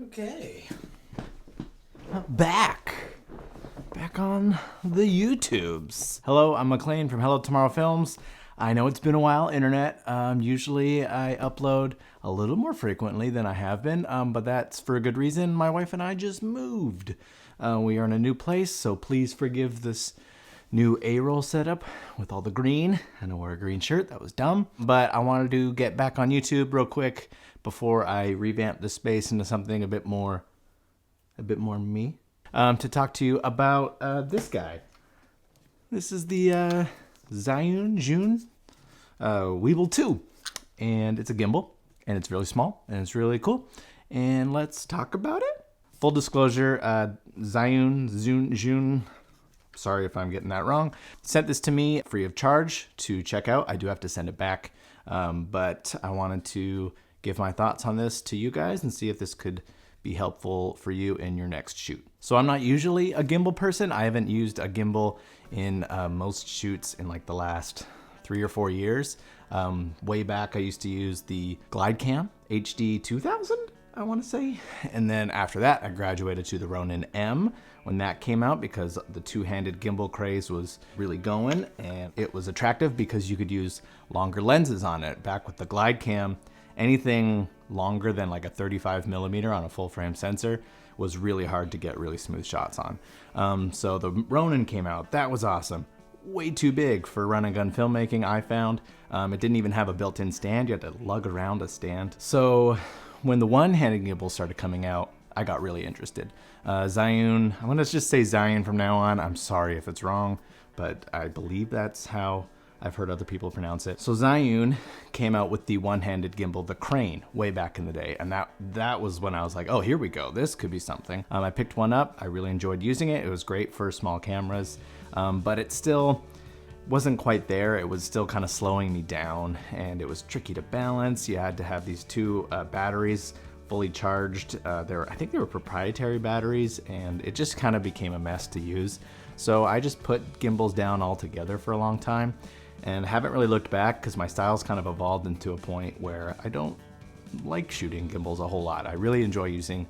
Okay. Back on the YouTubes. Hello, I'm McLean from Hello Tomorrow Films. I know it's been a while, internet. Usually I upload a little more frequently than I have been, but that's for a good reason. My wife and I just moved. We are in a new place, so please forgive this new A-roll setup with all the green. I know I wore a green shirt, that was dumb. But I wanted to get back on YouTube real quick before I revamp the space into something a bit more me. To talk to you about this guy. This is the Zhiyun Weebill 2. And it's a gimbal, and it's really small, and it's really cool. And let's talk about it. Full disclosure, Zhiyun, sorry if I'm getting that wrong, sent this to me free of charge to check out. I do have to send it back, but I wanted to give my thoughts on this to you guys and see if this could be helpful for you in your next shoot. So I'm not usually a gimbal person. I haven't used a gimbal in most shoots in like the last 3 or 4 years. Way back, I used to use the GlideCam HD 2000, I want to say. And then after that, I graduated to the Ronin M when that came out because the two-handed gimbal craze was really going, and it was attractive because you could use longer lenses on it. Back with the GlideCam, anything longer than like a 35mm on a full frame sensor was really hard to get really smooth shots on. So the Ronin came out. That was awesome. Way too big for run and gun filmmaking, I found. It didn't even have a built-in stand. You had to lug around a stand. So when the one-handed gimbal started coming out, I got really interested. Zhiyun, I'm gonna just say Zhiyun from now on. I'm sorry if it's wrong, but I believe that's how I've heard other people pronounce it. So Zhiyun came out with the one-handed gimbal, the Crane, way back in the day. And that was when I was like, oh, here we go. This could be something. I picked one up. I really enjoyed using it. It was great for small cameras, but it still wasn't quite there. It was still kind of slowing me down, and it was tricky to balance. You had to have these two batteries fully charged. I think they were proprietary batteries, and it just kind of became a mess to use. So I just put gimbals down altogether for a long time and haven't really looked back because my style's kind of evolved into a point where I don't like shooting gimbals a whole lot. I really enjoy using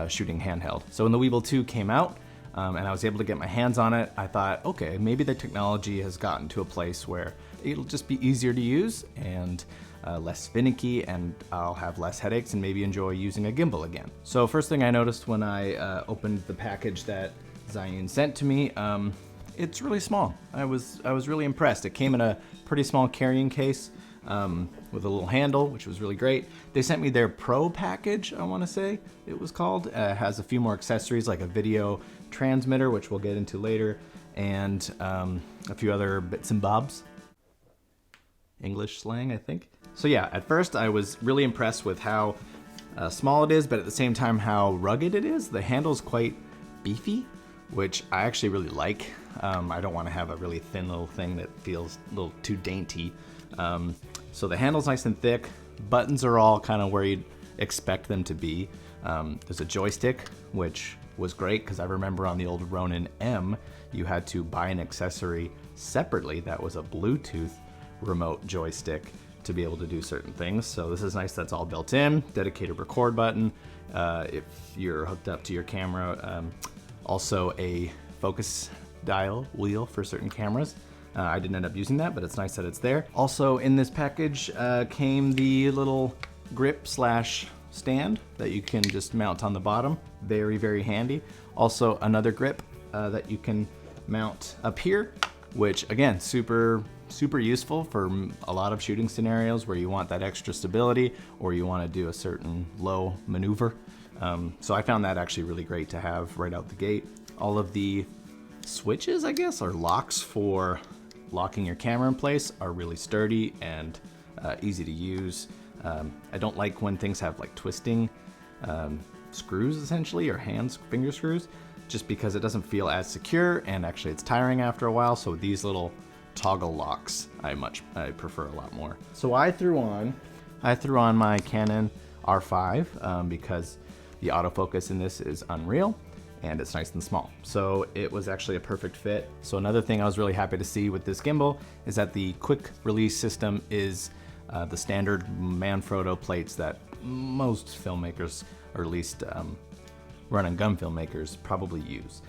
shooting handheld. So when the Weebill 2 came out and I was able to get my hands on it, I thought, okay, maybe the technology has gotten to a place where it'll just be easier to use and less finicky, and I'll have less headaches and maybe enjoy using a gimbal again. So first thing I noticed when I opened the package that Zhiyun sent to me, it's really small. I was really impressed. It came in a pretty small carrying case with a little handle, which was really great. They sent me their Pro package, I want to say it was called. It has a few more accessories like a video transmitter, which we'll get into later, and a few other bits and bobs. English slang, I think. So yeah, at first I was really impressed with how small it is, but at the same time how rugged it is. The handle's quite beefy, which I actually really like. I don't want to have a really thin little thing that feels a little too dainty. So the handle's nice and thick. Buttons are all kind of where you'd expect them to be. There's a joystick, which was great because I remember on the old Ronin M, you had to buy an accessory separately that was a Bluetooth remote joystick to be able to do certain things. So this is nice, that's all built in. Dedicated record button if you're hooked up to your camera. Also a focus dial wheel for certain cameras. I didn't end up using that, but it's nice that it's there. Also in this package came the little grip slash stand that you can just mount on the bottom. Very, very handy. Also another grip that you can mount up here, which again, super useful for a lot of shooting scenarios where you want that extra stability or you want to do a certain low maneuver. So I found that actually really great to have right out the gate. All of the switches, I guess, or locks for locking your camera in place are really sturdy and easy to use. I don't like when things have like twisting screws essentially, or finger screws, just because it doesn't feel as secure, and actually it's tiring after a while. So these little toggle locks I prefer a lot more. So I threw on my Canon R5 because the autofocus in this is unreal and it's nice and small. So it was actually a perfect fit. So another thing I was really happy to see with this gimbal is that the quick release system is the standard Manfrotto plates that most filmmakers or at least run and gun filmmakers probably use.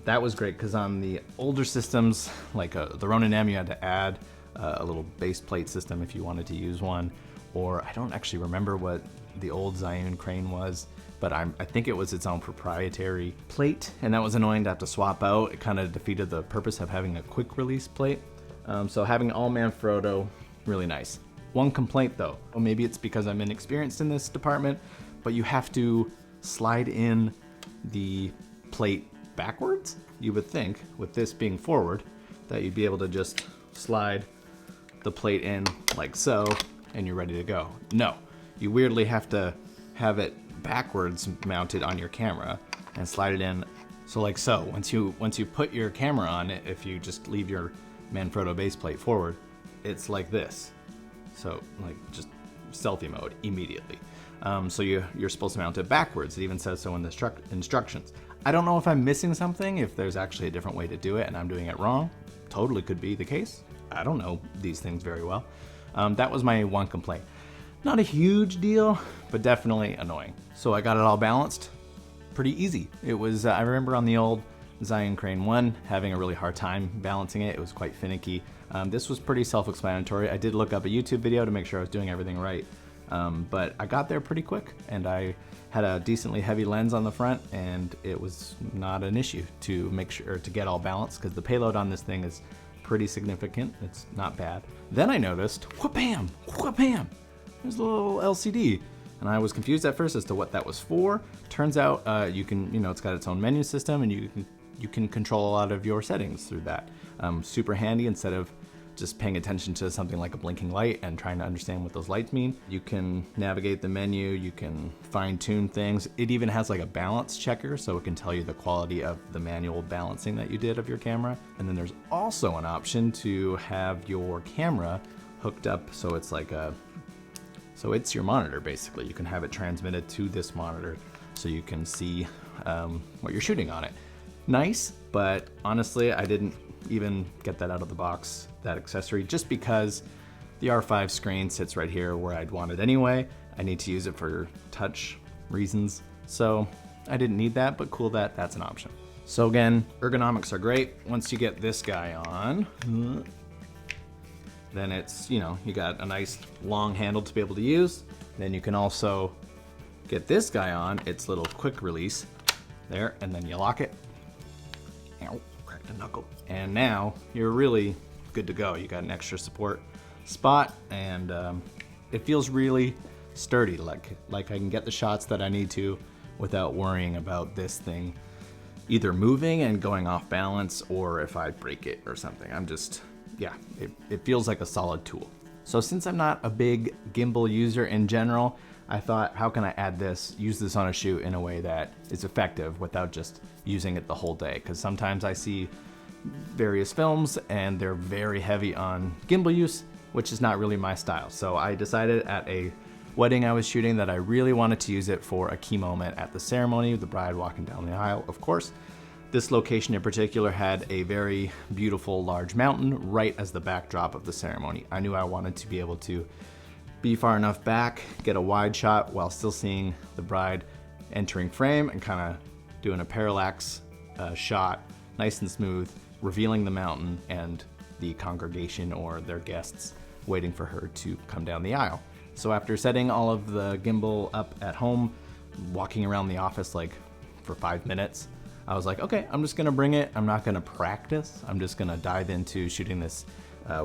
That was great because on the older systems, like the Ronin M, you had to add a little base plate system if you wanted to use one, or I don't actually remember what the old Zhiyun crane was, but I think it was its own proprietary plate, and that was annoying to have to swap out. It kind of defeated the purpose of having a quick release plate. So having all Manfrotto, really nice. One complaint though, or maybe it's because I'm inexperienced in this department, but you have to slide in the plate backwards. You would think with this being forward that you'd be able to just slide the plate in like so and you're ready to go. No, you weirdly have to have it backwards mounted on your camera and slide it in. So like so, once you put your camera on it, if you just leave your Manfrotto base plate forward, it's like this. So like just selfie mode immediately. So you're supposed to mount it backwards. It even says so in the instructions. I don't know if I'm missing something, if there's actually a different way to do it and I'm doing it wrong. Totally could be the case. I don't know these things very well. That was my one complaint. Not a huge deal, but definitely annoying. So I got it all balanced pretty easy. It was, I remember on the old Zhiyun Crane 1 having a really hard time balancing it. It was quite finicky. This was pretty self-explanatory. I did look up a YouTube video to make sure I was doing everything right. But I got there pretty quick, and I had a decently heavy lens on the front, and it was not an issue to make sure to get all balanced, because the payload on this thing is pretty significant. It's not bad. Then I noticed, whoop-bam, whoop-bam, there's a little LCD. And I was confused at first as to what that was for. Turns out you can, it's got its own menu system, and you can control a lot of your settings through that. Super handy instead of just paying attention to something like a blinking light and trying to understand what those lights mean. You can navigate the menu, you can fine tune things. It even has like a balance checker, so it can tell you the quality of the manual balancing that you did of your camera. And then there's also an option to have your camera hooked up so it's like so it's your monitor basically. You can have it transmitted to this monitor so you can see what you're shooting on it. Nice, but honestly, I didn't even get that out of the box, that accessory, just because the R5 screen sits right here where I'd want it anyway. I need to use it for touch reasons, so I didn't need that, but cool that that's an option. So again, ergonomics are great. Once you get this guy on, then it's, you got a nice long handle to be able to use. Then you can also get this guy on, its little quick release there, and then you lock it. Ow, cracked a knuckle. And now you're really good to go. You got an extra support spot, and it feels really sturdy, like I can get the shots that I need to without worrying about this thing either moving and going off balance, or if I break it or something. I'm just, yeah, it feels like a solid tool. So since I'm not a big gimbal user in general, I thought, how can I use this on a shoot in a way that is effective without just using it the whole day? Because sometimes I see various films and they're very heavy on gimbal use, which is not really my style. So I decided at a wedding I was shooting that I really wanted to use it for a key moment at the ceremony, the bride walking down the aisle, of course. This location in particular had a very beautiful large mountain right as the backdrop of the ceremony. I knew I wanted to be able to be far enough back, get a wide shot while still seeing the bride entering frame, and kind of doing a parallax shot, nice and smooth, revealing the mountain and the congregation or their guests waiting for her to come down the aisle. So after setting all of the gimbal up at home, walking around the office like for 5 minutes, I was like, okay, I'm just gonna bring it. I'm not gonna practice. I'm just gonna dive into shooting this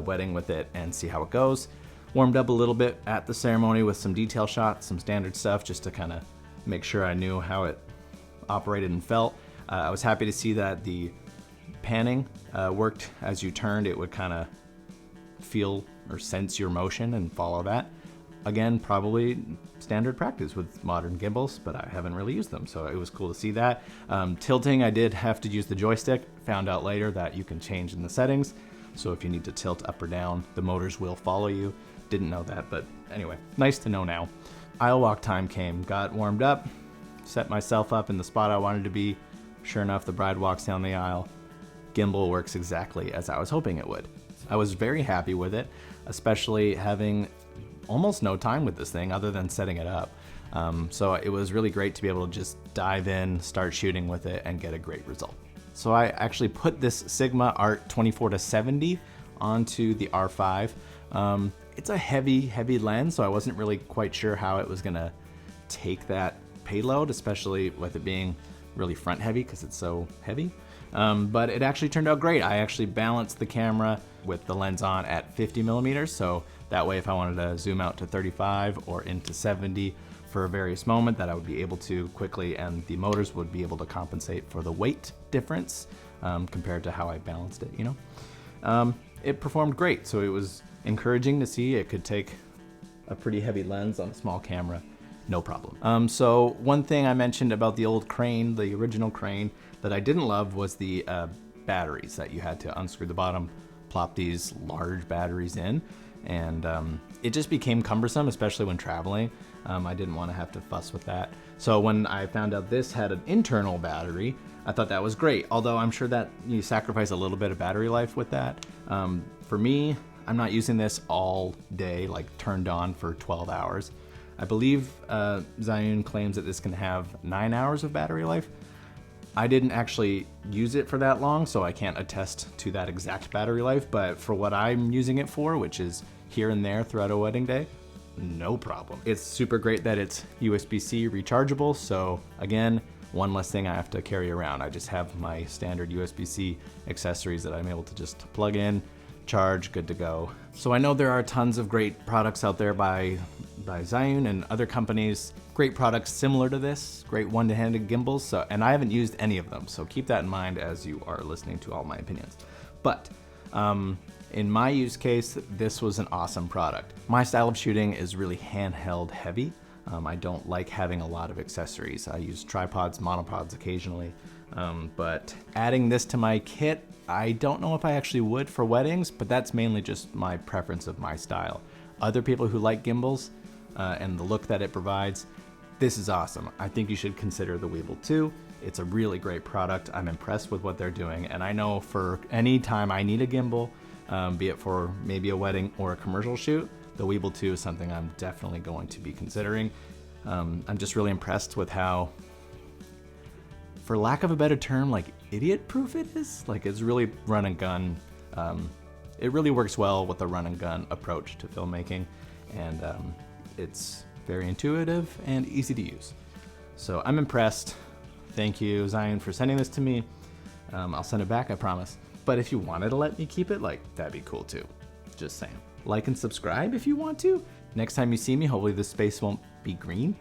wedding with it and see how it goes. Warmed up a little bit at the ceremony with some detail shots, some standard stuff, just to kind of make sure I knew how it operated and felt. I was happy to see that the panning worked as you turned. It would kind of feel or sense your motion and follow that. Again, probably standard practice with modern gimbals, but I haven't really used them, so it was cool to see that. Tilting, I did have to use the joystick. Found out later that you can change in the settings, so if you need to tilt up or down, the motors will follow you. Didn't know that, but anyway, nice to know now. Aisle walk time came, got warmed up, set myself up in the spot I wanted to be. Sure enough, the bride walks down the aisle. Gimbal works exactly as I was hoping it would. I was very happy with it, especially having almost no time with this thing other than setting it up. So it was really great to be able to just dive in, start shooting with it, and get a great result. So I actually put this Sigma Art 24-70 onto the R5. It's a heavy lens, so I wasn't really quite sure how it was gonna take that payload, especially with it being really front heavy because it's so heavy. But it actually turned out great. I actually balanced the camera with the lens on at 50 millimeters, so that way if I wanted to zoom out to 35 or into 70 for a various moment, that I would be able to quickly, and the motors would be able to compensate for the weight difference compared to how I balanced it, you know? It performed great, so it was encouraging to see it could take a pretty heavy lens on a small camera, no problem. So one thing I mentioned about the old crane, the original crane, that I didn't love was the batteries that you had to unscrew the bottom, plop these large batteries in, and it just became cumbersome, especially when traveling. I didn't want to have to fuss with that. So when I found out this had an internal battery, I thought that was great, although I'm sure that you sacrifice a little bit of battery life with that. For me, I'm not using this all day, like turned on for 12 hours. I believe Zhiyun claims that this can have 9 hours of battery life. I didn't actually use it for that long, so I can't attest to that exact battery life, but for what I'm using it for, which is here and there throughout a wedding day, no problem. It's super great that it's USB-C rechargeable, so again, one less thing I have to carry around. I just have my standard USB-C accessories that I'm able to just plug in, charge, good to go. So I know there are tons of great products out there by Zhiyun and other companies, great products similar to this, great one-handed gimbals, and I haven't used any of them, so keep that in mind as you are listening to all my opinions. But in my use case, this was an awesome product. My style of shooting is really handheld heavy. I don't like having a lot of accessories. I use tripods, monopods occasionally, but adding this to my kit, I don't know if I actually would for weddings, but that's mainly just my preference of my style. Other people who like gimbals and the look that it provides, this is awesome. I think you should consider the Weebill 2. It's a really great product. I'm impressed with what they're doing, and I know for any time I need a gimbal, be it for maybe a wedding or a commercial shoot, the Weebill 2 is something I'm definitely going to be considering. I'm just really impressed with how, for lack of a better term, like idiot-proof it is. Like it's really run and gun. It really works well with the run and gun approach to filmmaking, and it's very intuitive and easy to use. So I'm impressed. Thank you, Zhiyun, for sending this to me. I'll send it back, I promise. But if you wanted to let me keep it, like, that'd be cool too. Just saying. Like and subscribe if you want to. Next time you see me, hopefully this space won't be green.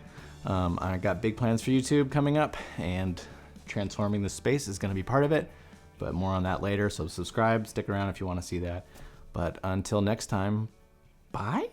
I got big plans for YouTube coming up, and transforming the space is gonna be part of it, but more on that later. So subscribe, stick around if you wanna see that. But until next time, bye.